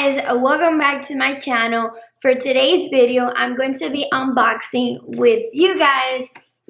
guys, welcome back to my channel. For today's video, I'm going to be unboxing with you guys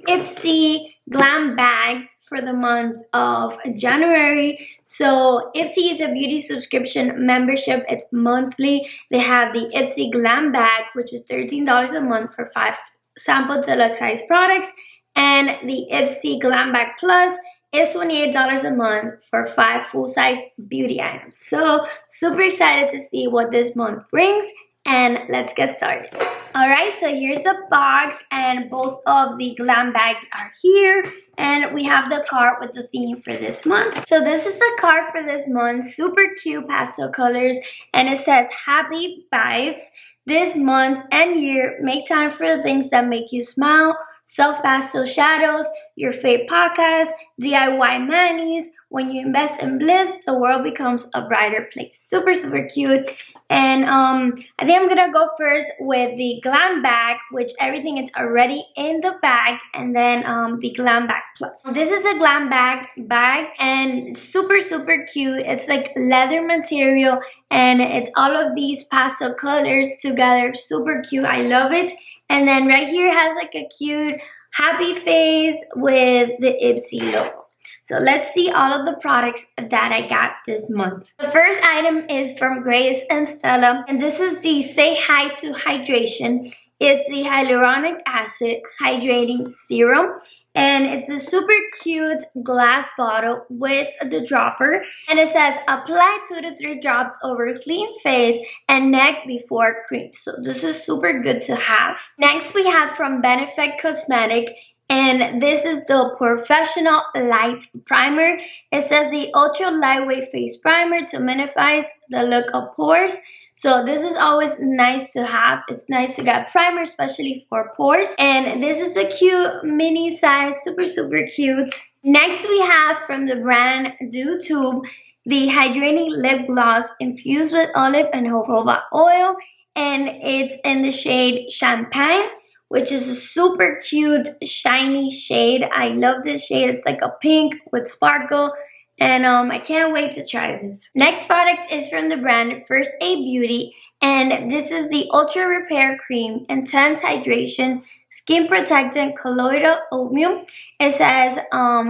Ipsy Glam Bags for the month of January. So Ipsy is a beauty subscription membership. It's monthly. They have the Ipsy Glam Bag, which is $13 a month for 5 sample deluxe size products, and the Ipsy Glam Bag Plus is $28 a month for 5 full-size beauty items. So super excited to see what this month brings, and let's get started. Alright, so here's the box, and both of the glam bags are here, and we have the card with the theme for this month. So this is the card for this month. Super cute pastel colors, and it says happy vibes this month and year. Make time for the things that make you smile. Soft pastel shadows, your fave podcast, DIY manis. When you invest in bliss, the world becomes a brighter place. Super, super cute. And I think I'm gonna go first with the glam bag, which everything is already in the bag, and then the glam bag plus. This is a glam bag and it's super, super cute. It's like leather material, and it's all of these pastel colors together. Super cute. I love it. And then right here has like a cute happy face with the Ipsy logo. So let's see all of the products that I got this month. The first item is from Grace and Stella, and this is the Say Hi to Hydration. It's the hyaluronic acid hydrating serum, and it's a super cute glass bottle with the dropper, and it says apply 2 to 3 drops over clean face and neck before cream. So this is super good to have. Next we have from Benefit Cosmetic, and this is the Professional Light Primer. It says the ultra lightweight face primer to minimize the look of pores. So this is always nice to have. It's nice to get primer, especially for pores. And this is a cute mini size, super, super cute. Next we have from the brand Dew Tube, the hydrating lip gloss infused with olive and jojoba oil. And it's in the shade Champagne, which is a super cute shiny shade. I love this shade. It's like a pink with sparkle, and I can't wait to try this. Next product is from the brand First Aid Beauty, and this is the Ultra Repair Cream Intense Hydration Skin Protectant Colloidal Oatmeal. It says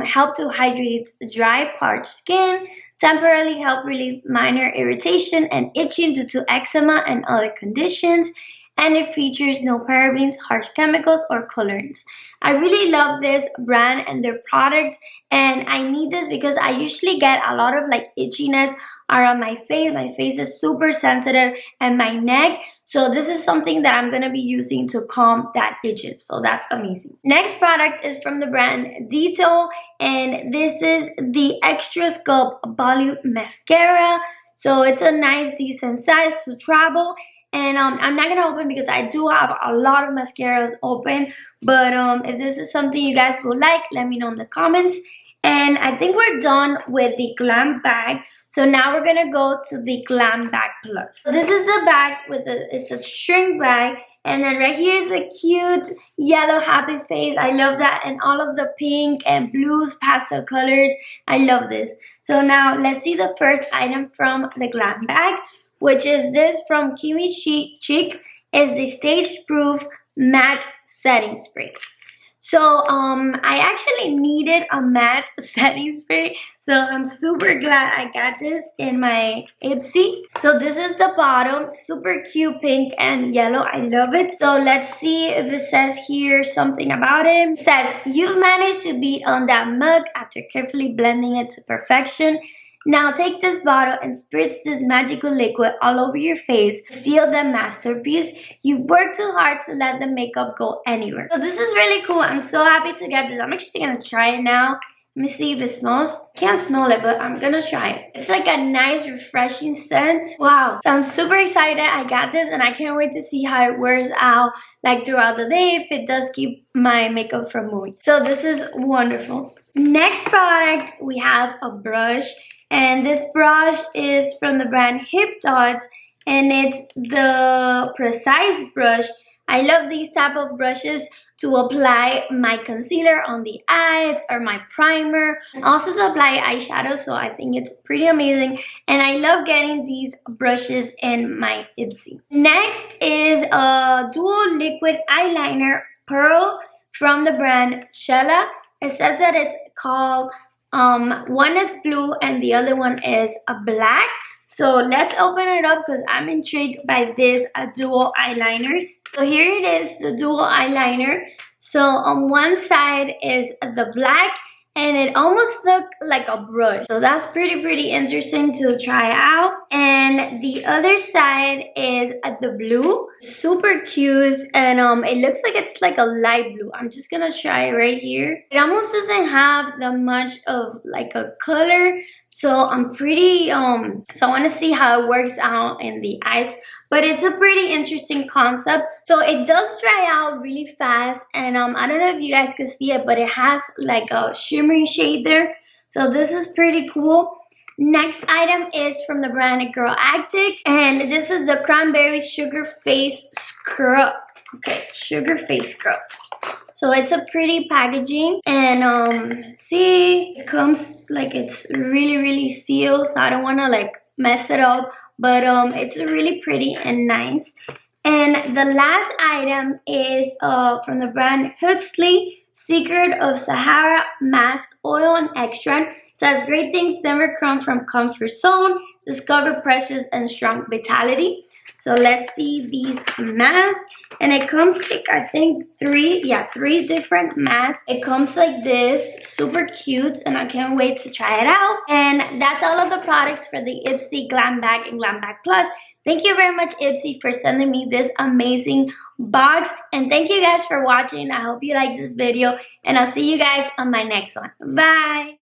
help to hydrate dry, parched skin, temporarily help relieve minor irritation and itching due to eczema and other conditions. And it features no parabens, harsh chemicals, or colorants. I really love this brand and their products, and I need this because I usually get a lot of like itchiness around my face. My face is super sensitive, and my neck. So this is something that I'm gonna be using to calm that itches. So that's amazing. Next product is from the brand Detail, and this is the Extra Sculpt Volume Mascara. So it's a nice decent size to travel. And I'm not gonna open because I do have a lot of mascaras open, but if this is something you guys will like, let me know in the comments. And I think we're done with the glam bag, so now we're gonna go to the glam bag plus. So this is the bag with it's a string bag, and then right here is a cute yellow happy face. I love that, and all of the pink and blues pastel colors. I love this. So now let's see the first item from the glam bag, which is this from Kimi Chic, is the Stage Proof Matte Setting Spray. So I actually needed a matte setting spray, so I'm super glad I got this in my Ipsy. So this is the bottom, super cute pink and yellow. I love it. So let's see if it says here something about it. It says, you've managed to beat on that mug after carefully blending it to perfection. Now take this bottle and spritz this magical liquid all over your face. Seal the masterpiece. You've worked too hard to let the makeup go anywhere. So this is really cool. I'm so happy to get this. I'm actually gonna try it now. Let me see if it smells. I can't smell it, but I'm gonna try it. It's like a nice, refreshing scent. Wow. So I'm super excited I got this, and I can't wait to see how it wears out like throughout the day, if it does keep my makeup from moving. So this is wonderful. Next product, we have a brush. And this brush is from the brand Hip Dot, and it's the Precise brush. I love these type of brushes to apply my concealer on the eyes or my primer, and also to apply eyeshadow. So I think it's pretty amazing, and I love getting these brushes in my Ipsy. Next is a dual liquid eyeliner pearl from the brand Shella. It says that it's called one is blue and the other one is a black. So let's open it up because I'm intrigued by this dual eyeliners. So here it is, the dual eyeliner. So on one side is the black, and it almost looked like a brush. So that's pretty interesting to try out. And the other side is the blue. Super cute, and it looks like it's like a light blue. I'm just gonna try it right here. It almost doesn't have that much of like a color. So I'm pretty, so I want to see how it works out in the eyes. But it's a pretty interesting concept. So it does dry out really fast. And I don't know if you guys can see it, but it has like a shimmery shade there. So this is pretty cool. Next item is from the brand Girl Actic. And this is the Cranberry Sugar Face Scrub. Okay, Sugar Face Scrub. So it's a pretty packaging, and let's see, it comes like it's really sealed, so I don't want to like mess it up, but it's really pretty and nice. And the last item is from the brand Huxley, Secret of Sahara Mask Oil and Extract. Says great things never come from comfort zone, discover precious and strong vitality. So let's see these masks. And it comes like, I think three different masks. It comes like this, super cute, and I can't wait to try it out. And that's all of the products for the Ipsy Glam Bag and Glam Bag Plus. Thank you very much, Ipsy, for sending me this amazing box. And thank you guys for watching. I hope you liked this video, and I'll see you guys on my next one. Bye!